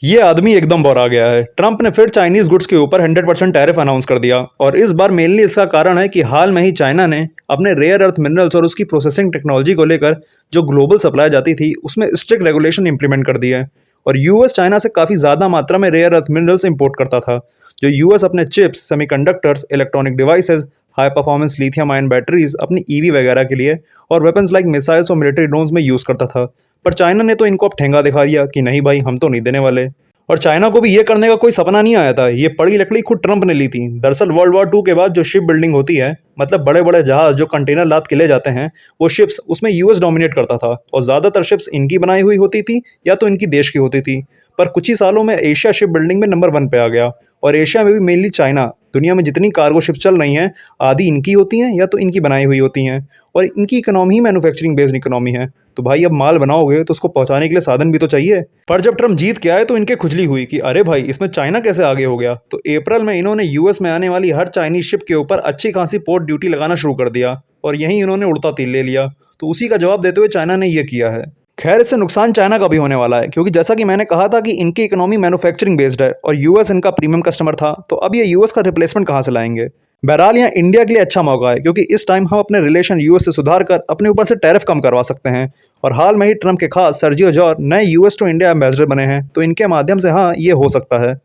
ये आदमी एकदम बौरा गया है। ट्रंप ने फिर चाइनीज गुड्स के ऊपर 100% टैरिफ अनाउंस कर दिया और इस बार मेनली इसका कारण है कि हाल में ही चाइना ने अपने रेयर अर्थ मिनरल्स और उसकी प्रोसेसिंग टेक्नोलॉजी को लेकर जो ग्लोबल सप्लाई जाती थी उसमें स्ट्रिक्ट रेगुलेशन इंप्लीमेंट कर दिया है। और यूएस चाइना से काफ़ी ज़्यादा मात्रा में रेयर अर्थ मिनरल्स इंपोर्ट करता था, जो यूएस अपने chips, semiconductors, electronic devices, high performance lithium ion batteries अपनी ईवी वगैरह के लिए और वेपन्स लाइक मिसाइल्स और मिलिट्री ड्रोन्स में यूज़ करता था। पर चाइना ने तो इनको अब ठेंगा दिखा दिया कि नहीं भाई, हम तो नहीं देने वाले। और चाइना को भी ये करने का कोई सपना नहीं आया था, ये पड़ी लकड़ी खुद ट्रंप ने ली थी। दरअसल वर्ल्ड वॉर 2 के बाद जो शिप बिल्डिंग होती है, मतलब बड़े बड़े जहाज जो कंटेनर लाद के ले जाते हैं, वो शिप्स उसमें यूएस डोमिनेट करता था और ज़्यादातर शिप्स इनकी बनाई हुई होती थी या तो इनकी देश की होती थी। पर कुछ ही सालों में एशिया शिप बिल्डिंग में नंबर 1 पे आ गया और एशिया में भी मेनली चाइना। दुनिया में जितनी कार्गो शिप्स चल रही हैं, आधी इनकी होती हैं या तो इनकी बनाई हुई होती हैं और इनकी इकोनॉमी ही मैन्युफैक्चरिंग बेस्ड इकोनॉमी है। तो भाई अब माल बनाओगे तो उसको पहुंचाने के लिए साधन भी तो चाहिए। पर जब ट्रम्प जीत के आए तो इनके खुजली हुई कि अरे भाई, इसमें चाइना कैसे आगे हो गया। तो अप्रैल में इन्होंने यूएस में आने वाली हर चाइनीज शिप के ऊपर अच्छी खासी पोर्ट ड्यूटी लगाना शुरू कर दिया और यहीं इन्होंने उड़ता तीर ले लिया। तो उसी का जवाब देते हुए चाइना ने यह किया है। खैर, इससे नुकसान चाइना का भी होने वाला है, क्योंकि जैसा कि मैंने कहा था कि इनकी इकोनॉमी मैन्युफैक्चरिंग बेस्ड है और यूएस इनका प्रीमियम कस्टमर था, तो अब ये यूएस का रिप्लेसमेंट कहाँ से लाएंगे। बहरहाल यहाँ इंडिया के लिए अच्छा मौका है, क्योंकि इस टाइम हम अपने रिलेशन यूएस से सुधार कर अपने ऊपर से टैरिफ कम करवा सकते हैं। और हाल में ही ट्रंप के खास सर्जियो जॉर नए यूएस टू इंडिया एम्बेसडर बने हैं, तो इनके माध्यम से हाँ, ये हो सकता है।